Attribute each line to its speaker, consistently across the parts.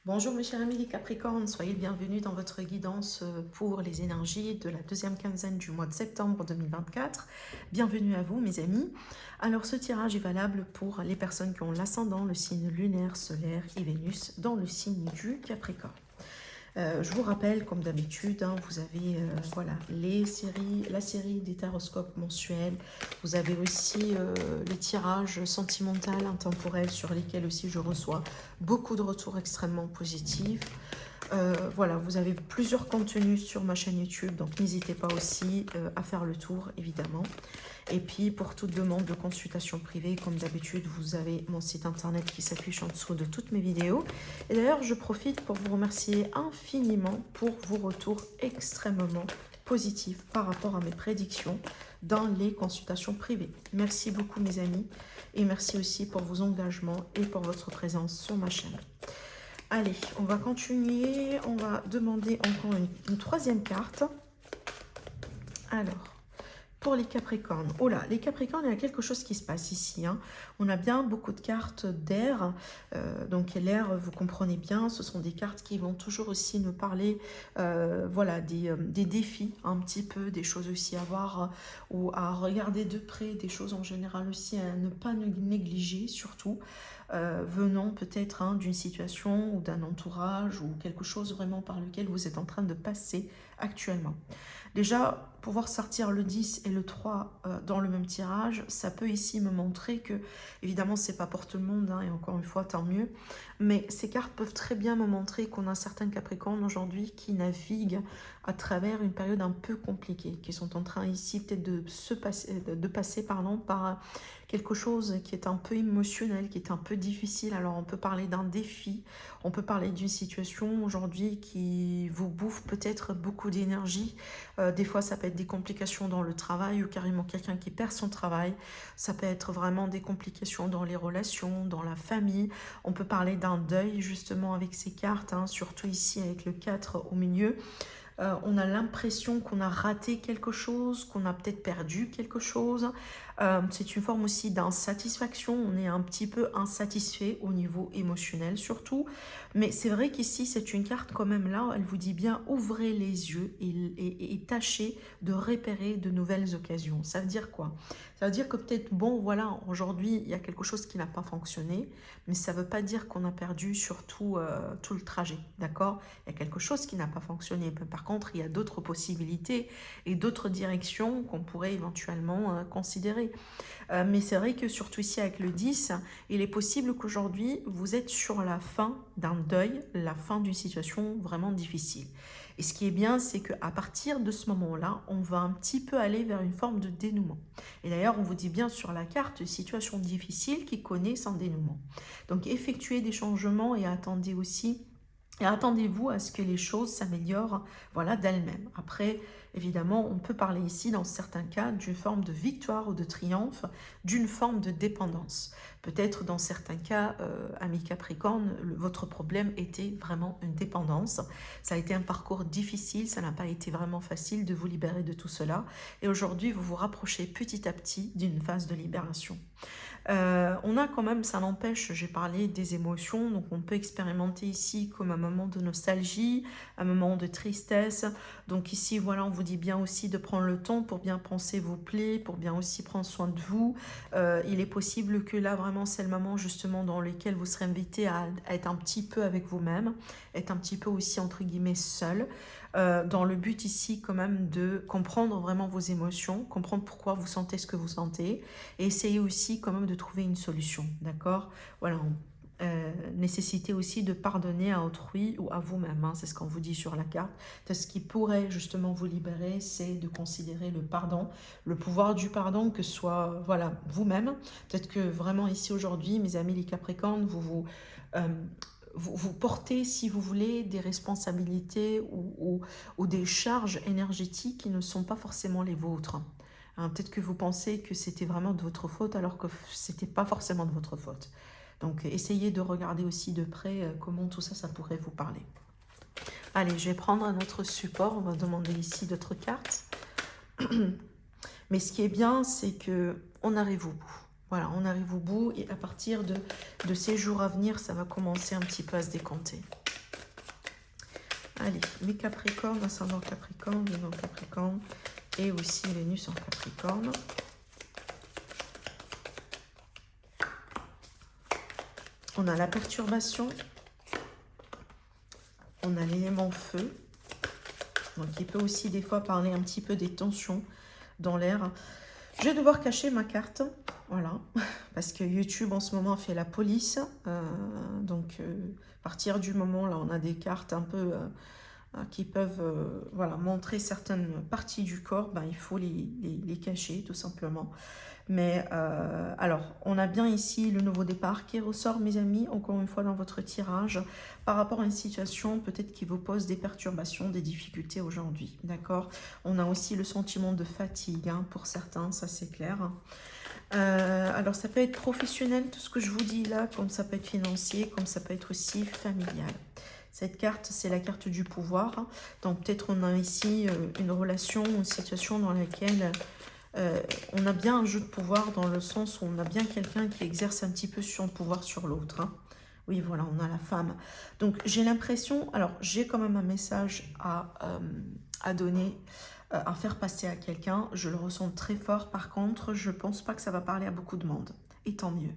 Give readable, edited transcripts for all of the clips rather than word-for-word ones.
Speaker 1: Bonjour mes chers amis les Capricornes, soyez les bienvenus dans votre guidance pour les énergies de la deuxième quinzaine du mois de septembre 2024. Bienvenue à vous mes amis. Alors ce tirage est valable pour les personnes qui ont l'ascendant, le signe lunaire, solaire et Vénus dans le signe du Capricorne. Je vous rappelle, comme d'habitude, vous avez voilà, la série des taroscopes mensuels. Vous avez aussi les tirages sentimentaux, intemporels, sur lesquels aussi je reçois beaucoup de retours extrêmement positifs. Voilà, vous avez plusieurs contenus sur ma chaîne YouTube, donc n'hésitez pas aussi à faire le tour, évidemment. Et puis, pour toute demande de consultation privée, comme d'habitude, vous avez mon site internet qui s'affiche en dessous de toutes mes vidéos. Et d'ailleurs, je profite pour vous remercier infiniment pour vos retours extrêmement positifs par rapport à mes prédictions dans les consultations privées. Merci beaucoup, mes amis, et merci aussi pour vos engagements et pour votre présence sur ma chaîne. Allez, on va continuer. On va demander encore une troisième carte. Alors, pour les Capricornes. Oh là, les Capricornes, il y a quelque chose qui se passe ici. On a bien beaucoup de cartes d'air. Donc l'air, vous comprenez bien, ce sont des cartes qui vont toujours aussi nous parler voilà, des défis, un petit peu, des choses aussi à voir ou à regarder de près, des choses en général aussi à ne pas négliger, surtout. Venant peut-être d'une situation ou d'un entourage ou quelque chose vraiment par lequel vous êtes en train de passer actuellement. Déjà, pouvoir sortir le 10 et le 3 dans le même tirage, ça peut ici me montrer que, évidemment, c'est pas pour tout le monde, et encore une fois, tant mieux, mais ces cartes peuvent très bien me montrer qu'on a certains Capricornes aujourd'hui qui naviguent à travers une période un peu compliquée, qui sont en train ici peut-être de passer par quelque chose qui est un peu émotionnel, qui est un peu difficile. Alors on peut parler d'un défi, on peut parler d'une situation aujourd'hui qui vous bouffe peut-être beaucoup d'énergie. Des fois ça peut être des complications dans le travail ou carrément quelqu'un qui perd son travail. Ça peut être vraiment des complications dans les relations, dans la famille. On peut parler d'un deuil justement avec ces cartes, surtout ici avec le 4 au milieu. On a l'impression qu'on a raté quelque chose, qu'on a peut-être perdu quelque chose. C'est une forme aussi d'insatisfaction, on est un petit peu insatisfait au niveau émotionnel surtout. Mais c'est vrai qu'ici, c'est une carte quand même là, elle vous dit bien ouvrez les yeux et tâchez de repérer de nouvelles occasions. Ça veut dire quoi? Ça veut dire que peut-être, bon voilà, aujourd'hui, il y a quelque chose qui n'a pas fonctionné, mais ça ne veut pas dire qu'on a perdu surtout tout le trajet, d'accord? Il y a quelque chose qui n'a pas fonctionné. Par contre, il y a d'autres possibilités et d'autres directions qu'on pourrait éventuellement considérer. Mais c'est vrai que surtout ici avec le 10, il est possible qu'aujourd'hui, vous êtes sur la fin d'un deuil, la fin d'une situation vraiment difficile. Et ce qui est bien, c'est qu'à partir de ce moment-là, on va un petit peu aller vers une forme de dénouement. Et d'ailleurs, on vous dit bien sur la carte, situation difficile qui connaît sans dénouement. Donc effectuez des changements et attendez aussi et attendez-vous à ce que les choses s'améliorent voilà, d'elles-mêmes. Après, évidemment, on peut parler ici, dans certains cas, d'une forme de victoire ou de triomphe, d'une forme de dépendance. Peut-être dans certains cas, amis Capricorne, votre problème était vraiment une dépendance. Ça a été un parcours difficile, ça n'a pas été vraiment facile de vous libérer de tout cela. Et aujourd'hui, vous vous rapprochez petit à petit d'une phase de libération. On a quand même, ça n'empêche, j'ai parlé des émotions, donc on peut expérimenter ici comme un moment de nostalgie, un moment de tristesse. Donc ici, voilà, on vous dit bien aussi de prendre le temps pour bien penser vos plaies, pour bien aussi prendre soin de vous. Il est possible que là, vraiment, c'est le moment justement dans lequel vous serez invité à être un petit peu avec vous-même, être un petit peu aussi, entre guillemets, seul. Dans le but ici quand même de comprendre vraiment vos émotions, comprendre pourquoi vous sentez ce que vous sentez et essayer aussi quand même de trouver une solution, d'accord? Voilà, nécessité aussi de pardonner à autrui ou à vous-même, c'est ce qu'on vous dit sur la carte. Ce qui pourrait justement vous libérer, c'est de considérer le pardon, le pouvoir du pardon, que ce soit voilà, vous-même. Peut-être que vraiment ici aujourd'hui, mes amis les Capricornes, vous portez, si vous voulez, des responsabilités ou des charges énergétiques qui ne sont pas forcément les vôtres. Peut-être que vous pensez que c'était vraiment de votre faute alors que c'était pas forcément de votre faute. Donc essayez de regarder aussi de près comment tout ça, ça pourrait vous parler. Allez, je vais prendre un autre support. On va demander ici d'autres cartes. Mais ce qui est bien, c'est que on arrive au bout. Voilà, on arrive au bout et à partir de ces jours à venir, ça va commencer un petit peu à se décanter. Allez, mes Capricornes, ascendant Capricorne, Lune en Capricorne et aussi Vénus en Capricorne. On a la perturbation, on a l'élément feu, donc il peut aussi des fois parler un petit peu des tensions dans l'air. Je vais devoir cacher ma carte, voilà, parce que YouTube en ce moment fait la police, donc à partir du moment là on a des cartes un peu qui peuvent voilà, montrer certaines parties du corps, ben, il faut les cacher tout simplement. Mais alors, on a bien ici le nouveau départ qui ressort, mes amis, encore une fois dans votre tirage, par rapport à une situation peut-être qui vous pose des perturbations, des difficultés aujourd'hui, d'accord? On a aussi le sentiment de fatigue, hein, pour certains, ça c'est clair. Alors, ça peut être professionnel, tout ce que je vous dis là, comme ça peut être financier, comme ça peut être aussi familial. Cette carte, c'est la carte du pouvoir. Donc, peut-être on a ici une relation, une situation dans laquelle on a bien un jeu de pouvoir dans le sens où on a bien quelqu'un qui exerce un petit peu son pouvoir sur l'autre. Hein. Oui, voilà, on a la femme. Donc, j'ai l'impression... Alors, j'ai quand même un message à donner, à faire passer à quelqu'un. Je le ressens très fort. Par contre, je ne pense pas que ça va parler à beaucoup de monde. Et tant mieux.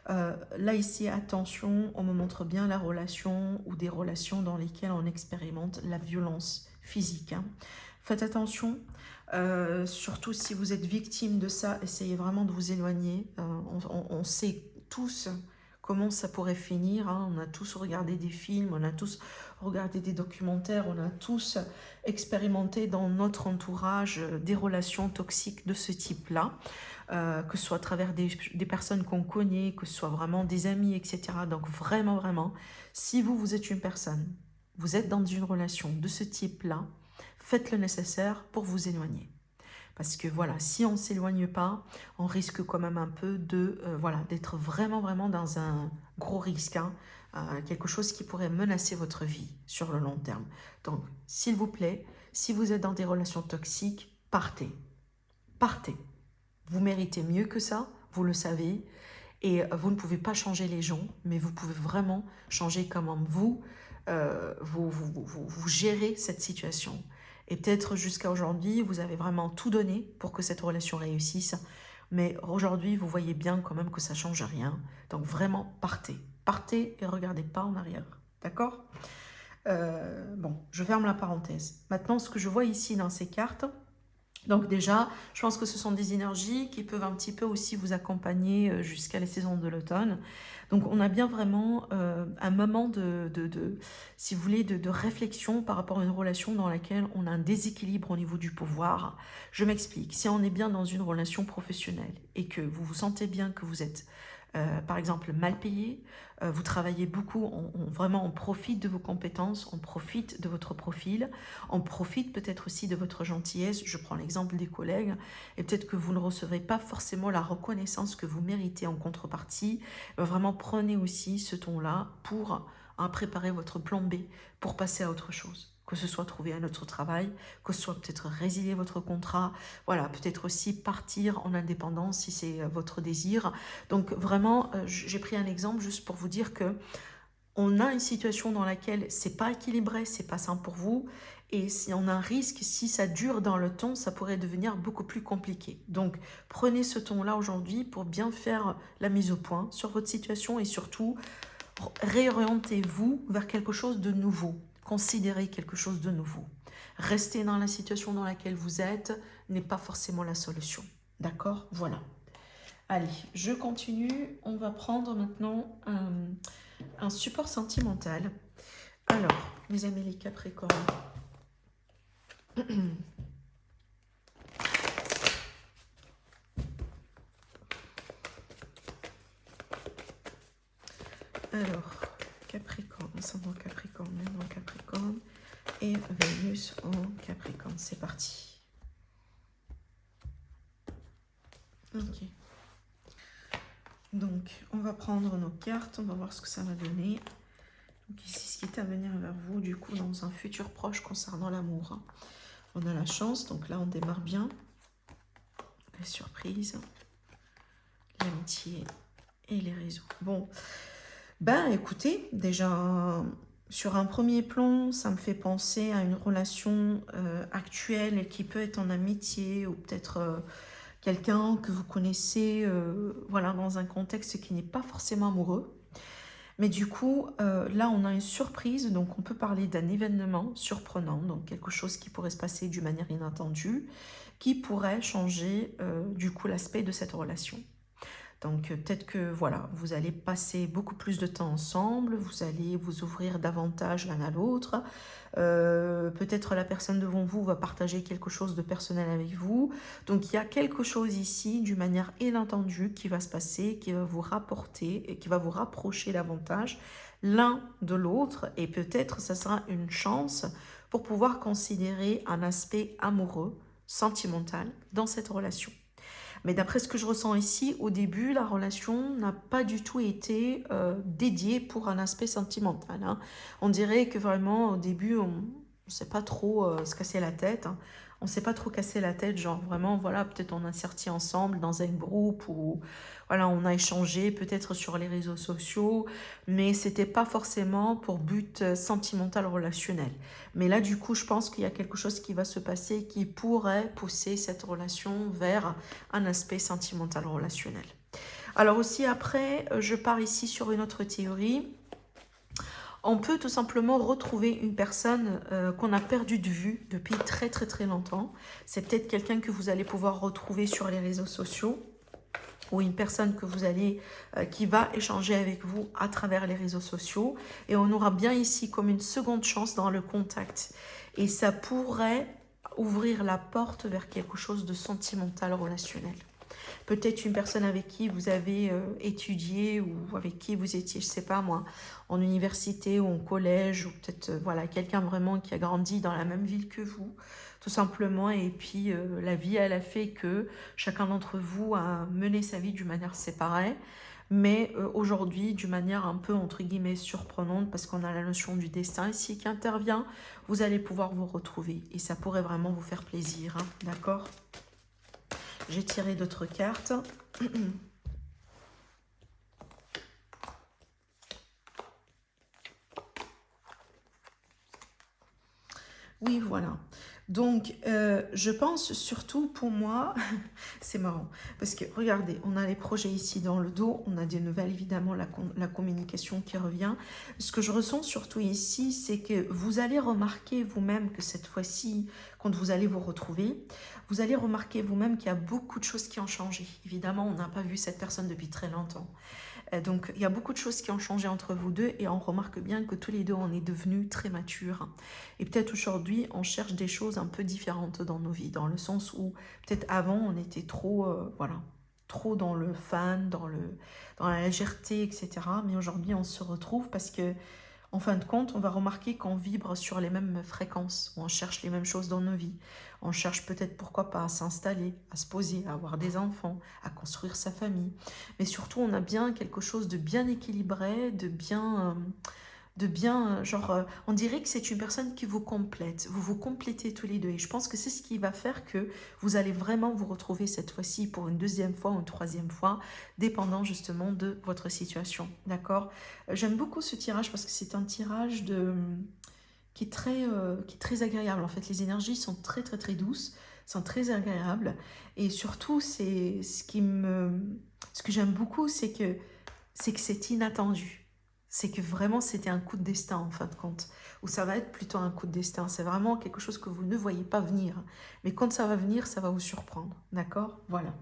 Speaker 1: Là, ici, attention, on me montre bien la relation ou des relations dans lesquelles on expérimente la violence physique. Hein. Faites attention, surtout si vous êtes victime de ça, essayez vraiment de vous éloigner. On sait tous comment ça pourrait finir. Hein. On a tous regardé des films, on a tous regardé des documentaires, on a tous expérimenté dans notre entourage des relations toxiques de ce type-là. Que ce soit à travers des personnes qu'on connaît, que ce soit vraiment des amis, etc. Donc vraiment, vraiment, si vous êtes une personne, vous êtes dans une relation de ce type-là, faites le nécessaire pour vous éloigner. Parce que voilà, si on ne s'éloigne pas, on risque quand même un peu de voilà, d'être vraiment, vraiment dans un gros risque, hein, quelque chose qui pourrait menacer votre vie sur le long terme. Donc, s'il vous plaît, si vous êtes dans des relations toxiques, partez. Partez. Vous méritez mieux que ça, vous le savez, et vous ne pouvez pas changer les gens, mais vous pouvez vraiment changer comment vous gérez cette situation. Et peut-être jusqu'à aujourd'hui, vous avez vraiment tout donné pour que cette relation réussisse, mais aujourd'hui, vous voyez bien quand même que ça ne change rien. Donc vraiment, partez. Partez et regardez pas en arrière. D'accord? Bon, je ferme la parenthèse. Maintenant, ce que je vois ici dans ces cartes, donc déjà, je pense que ce sont des énergies qui peuvent un petit peu aussi vous accompagner jusqu'à la saison de l'automne. Donc on a bien vraiment un moment si vous voulez, de réflexion par rapport à une relation dans laquelle on a un déséquilibre au niveau du pouvoir. Je m'explique. Si on est bien dans une relation professionnelle et que vous vous sentez bien que vous êtes par exemple mal payé, vous travaillez beaucoup, vraiment on profite de vos compétences, on profite de votre profil, on profite peut-être aussi de votre gentillesse, je prends l'exemple des collègues, et peut-être que vous ne recevrez pas forcément la reconnaissance que vous méritez en contrepartie. Vraiment prenez aussi ce ton-là pour préparer votre plan B, pour passer à autre chose. Que ce soit trouver un autre travail, que ce soit peut-être résilier votre contrat, voilà, peut-être aussi partir en indépendance si c'est votre désir. Donc vraiment, j'ai pris un exemple juste pour vous dire que on a une situation dans laquelle c'est pas équilibré, c'est pas sain pour vous, et si on a un risque, si ça dure dans le temps, ça pourrait devenir beaucoup plus compliqué. Donc prenez ce ton-là aujourd'hui pour bien faire la mise au point sur votre situation et surtout réorientez-vous vers quelque chose de nouveau. Considérez quelque chose de nouveau. Rester dans la situation dans laquelle vous êtes n'est pas forcément la solution. D'accord? Voilà. Allez, je continue. On va prendre maintenant un support sentimental. Alors, mes amis les Capricornes. Alors, Capricorne, ascendant Capricorne, Lune en Capricorne et Vénus en Capricorne. C'est parti. Ok. Donc, on va prendre nos cartes, on va voir ce que ça va donner. Donc ici, ce qui est à venir vers vous, du coup, dans un futur proche concernant l'amour. On a la chance, donc là, on démarre bien. La surprise, l'amitié et les réseaux. Bon, ben écoutez, déjà, Sur un premier plan, ça me fait penser à une relation actuelle qui peut être en amitié ou peut-être quelqu'un que vous connaissez voilà, dans un contexte qui n'est pas forcément amoureux. Mais du coup, là, on a une surprise, donc on peut parler d'un événement surprenant, donc quelque chose qui pourrait se passer d'une manière inattendue, qui pourrait changer du coup l'aspect de cette relation. Donc peut-être que voilà, vous allez passer beaucoup plus de temps ensemble, vous allez vous ouvrir davantage l'un à l'autre. Peut-être la personne devant vous va partager quelque chose de personnel avec vous. Donc il y a quelque chose ici d'une manière inattendue qui va se passer, qui va vous rapporter et qui va vous rapprocher davantage l'un de l'autre. Et peut-être ça sera une chance pour pouvoir considérer un aspect amoureux, sentimental dans cette relation. Mais d'après ce que je ressens ici, au début, la relation n'a pas du tout été dédiée pour un aspect sentimental, hein. On dirait que vraiment, au début, on ne sait pas trop se casser la tête, hein. On ne s'est pas trop cassé la tête, genre vraiment, voilà, peut-être on a sorti ensemble dans un groupe ou voilà, on a échangé peut-être sur les réseaux sociaux, mais c'était pas forcément pour but sentimental relationnel. Mais là, du coup, je pense qu'il y a quelque chose qui va se passer qui pourrait pousser cette relation vers un aspect sentimental relationnel. Alors aussi après, je pars ici sur une autre théorie. On peut tout simplement retrouver une personne qu'on a perdu de vue depuis très très très longtemps. C'est peut-être quelqu'un que vous allez pouvoir retrouver sur les réseaux sociaux ou une personne que vous allez, qui va échanger avec vous à travers les réseaux sociaux. Et on aura bien ici comme une seconde chance dans le contact. Et ça pourrait ouvrir la porte vers quelque chose de sentimental relationnel. Peut-être une personne avec qui vous avez étudié ou avec qui vous étiez, je ne sais pas moi, en université ou en collège, ou peut-être voilà, quelqu'un vraiment qui a grandi dans la même ville que vous, tout simplement. Et puis la vie, elle a fait que chacun d'entre vous a mené sa vie d'une manière séparée. Mais aujourd'hui, d'une manière un peu entre guillemets surprenante, parce qu'on a la notion du destin ici qui intervient, vous allez pouvoir vous retrouver. Et ça pourrait vraiment vous faire plaisir, hein, d'accord ? J'ai tiré d'autres cartes. Oui, voilà. Donc, je pense surtout pour moi, c'est marrant, parce que regardez, on a les projets ici dans le dos, on a des nouvelles, évidemment, la communication qui revient. Ce que je ressens surtout ici, c'est que vous allez remarquer vous-même que cette fois-ci, quand vous allez vous retrouver, vous allez remarquer vous-même qu'il y a beaucoup de choses qui ont changé. Évidemment, on n'a pas vu cette personne depuis très longtemps. Donc, il y a beaucoup de choses qui ont changé entre vous deux et on remarque bien que tous les deux, on est devenus très matures. Et peut-être aujourd'hui, on cherche des choses un peu différentes dans nos vies, dans le sens où peut-être avant, on était trop, voilà, trop dans le fun, dans la légèreté, etc. Mais aujourd'hui, on se retrouve parce que en fin de compte, on va remarquer qu'on vibre sur les mêmes fréquences, on cherche les mêmes choses dans nos vies. On cherche peut-être, pourquoi pas, à s'installer, à se poser, à avoir des enfants, à construire sa famille. Mais surtout, on a bien quelque chose de bien équilibré, genre, on dirait que c'est une personne qui vous complète. Vous vous complétez tous les deux. Et je pense que c'est ce qui va faire que vous allez vraiment vous retrouver cette fois-ci pour une deuxième fois ou une troisième fois, dépendant justement de votre situation. D'accord? J'aime beaucoup ce tirage parce que c'est un tirage qui est très agréable. En fait, les énergies sont très, très, très douces, sont très agréables. Et surtout, ce que j'aime beaucoup, c'est que c'est inattendu. C'est que vraiment c'était un coup de destin en fin de compte. Ou ça va être plutôt un coup de destin. C'est vraiment quelque chose que vous ne voyez pas venir. Mais quand ça va venir, ça va vous surprendre. D'accord? Voilà.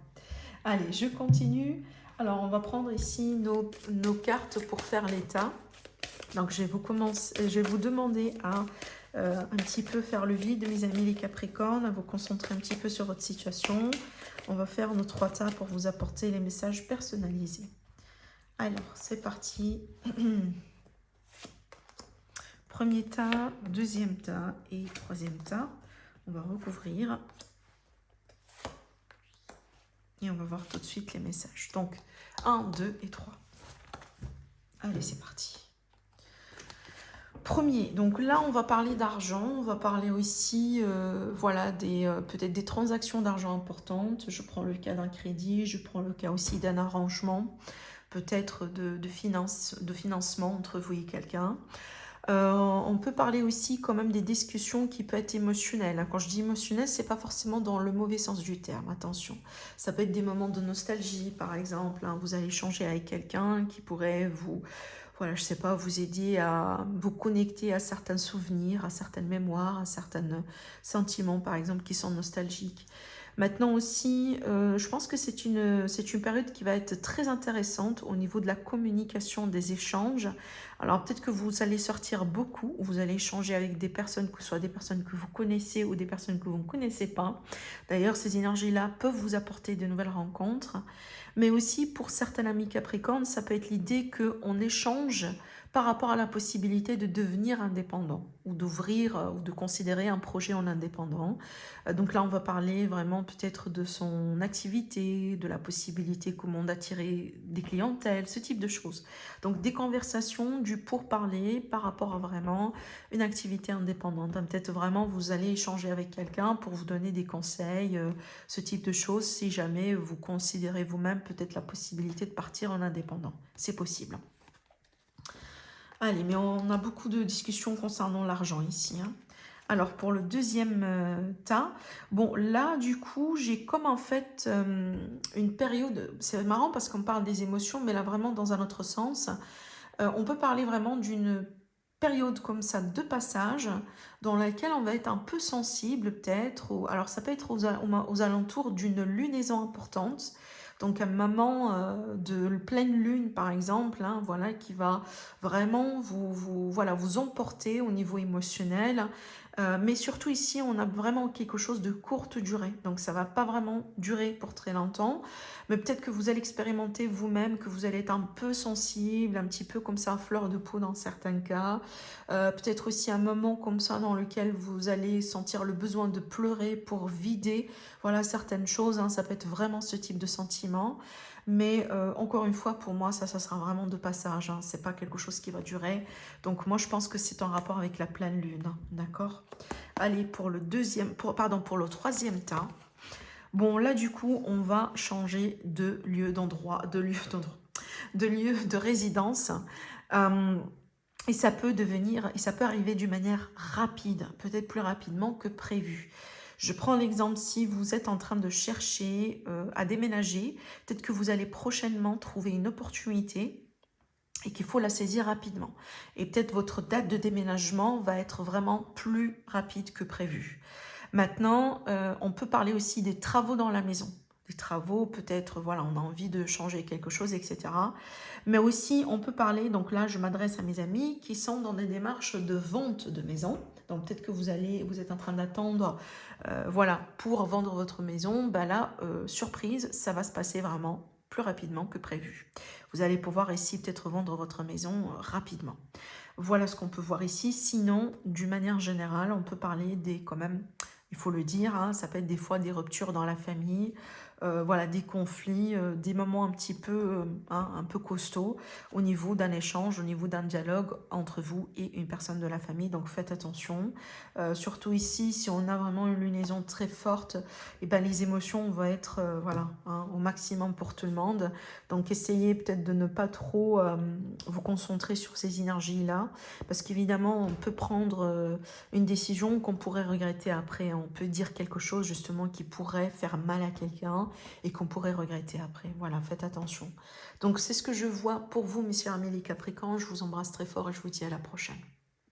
Speaker 1: Allez, je continue. Alors, on va prendre ici nos cartes pour faire l'état. Donc, je vais vous demander à un petit peu faire le vide, mes amis les Capricornes, à vous concentrer un petit peu sur votre situation. On va faire nos 3 tas pour vous apporter les messages personnalisés. Alors, c'est parti. Premier tas, deuxième tas et troisième tas. On va recouvrir. Et on va voir tout de suite les messages. Donc, 1, 2 et 3. Allez, c'est parti. Premier, donc là, on va parler d'argent. On va parler aussi, voilà, peut-être des transactions d'argent importantes. Je prends le cas d'un crédit. Je prends le cas aussi d'un arrangement. Peut-être de financement entre vous et quelqu'un. On peut parler aussi quand même des discussions qui peuvent être émotionnelles, hein. Quand je dis émotionnel, c'est pas forcément dans le mauvais sens du terme, attention. Ça peut être des moments de nostalgie, par exemple, hein. Vous allez échanger avec quelqu'un qui pourrait vous, voilà, je sais pas, vous aider à vous connecter à certains souvenirs, à certaines mémoires, à certains sentiments, par exemple, qui sont nostalgiques. Maintenant aussi, je pense que c'est une période qui va être très intéressante au niveau de la communication, des échanges. Alors peut-être que vous allez sortir beaucoup, vous allez échanger avec des personnes, que ce soit des personnes que vous connaissez ou des personnes que vous ne connaissez pas. D'ailleurs, ces énergies-là peuvent vous apporter de nouvelles rencontres. Mais aussi, pour certains amis Capricorne, ça peut être l'idée qu'on échange par rapport à la possibilité de devenir indépendant ou d'ouvrir ou de considérer un projet en indépendant. Donc là, on va parler vraiment peut-être de son activité, de la possibilité comment d'attirer des clientèles, ce type de choses. Donc des conversations, du pourparler par rapport à vraiment une activité indépendante. Hein, peut-être vraiment vous allez échanger avec quelqu'un pour vous donner des conseils, ce type de choses, si jamais vous considérez vous-même peut-être la possibilité de partir en indépendant. C'est possible. Allez, mais on a beaucoup de discussions concernant l'argent ici, hein. Alors, pour le deuxième tas, bon, là, du coup, j'ai comme en fait une période, c'est marrant parce qu'on parle des émotions, mais là, vraiment dans un autre sens. On peut parler vraiment d'une période comme ça de passage dans laquelle on va être un peu sensible peut-être. Alors, ça peut être aux alentours d'une lunaison importante. Donc un moment de pleine lune par exemple, hein, voilà, qui va vraiment voilà, vous emporter au niveau émotionnel. Mais surtout ici, on a vraiment quelque chose de courte durée. Donc ça va pas vraiment durer pour très longtemps. Mais peut-être que vous allez expérimenter vous-même, que vous allez être un peu sensible, un petit peu comme ça, à fleur de peau dans certains cas. Peut-être aussi un moment comme ça dans lequel vous allez sentir le besoin de pleurer pour vider, voilà, certaines choses, hein. Ça peut être vraiment ce type de sentiment. Mais encore une fois, pour moi, ça sera vraiment de passage, hein. C'est pas quelque chose qui va durer. Donc moi, je pense que c'est en rapport avec la pleine lune, hein. D'accord? Allez, pour le pour le troisième tas. Bon, là, du coup, on va changer de lieu d'endroit, de lieu de résidence. Euh, et ça peut arriver d'une manière rapide, peut-être plus rapidement que prévu. Je prends l'exemple si vous êtes en train de chercher à déménager, peut-être que vous allez prochainement trouver une opportunité et qu'il faut la saisir rapidement. Et peut-être votre date de déménagement va être vraiment plus rapide que prévu. Maintenant, on peut parler aussi des travaux dans la maison. Des travaux, peut-être, voilà, on a envie de changer quelque chose, etc. Mais aussi, on peut parler, donc là, je m'adresse à mes amis qui sont dans des démarches de vente de maison. Donc peut-être que vous êtes en train d'attendre, voilà, pour vendre votre maison. Ben là, surprise, ça va se passer vraiment plus rapidement que prévu. Vous allez pouvoir ici peut-être vendre votre maison rapidement. Voilà ce qu'on peut voir ici. Sinon, d'une manière générale, on peut parler des, quand même, il faut le dire, hein, ça peut être des fois des ruptures dans la famille, voilà, des conflits, des moments un peu costauds au niveau d'un échange, au niveau d'un dialogue entre vous et une personne de la famille. Donc faites attention. Surtout ici, si on a vraiment une lunaison très forte, et ben les émotions vont être voilà, hein, au maximum pour tout le monde. Donc essayez peut-être de ne pas trop vous concentrer sur ces énergies-là, parce qu'évidemment, on peut prendre une décision qu'on pourrait regretter après. On peut dire quelque chose justement qui pourrait faire mal à quelqu'un et qu'on pourrait regretter après. Voilà, faites attention. Donc c'est ce que je vois pour vous, messieurs amis les Capricornes. Je vous embrasse très fort et je vous dis à la prochaine.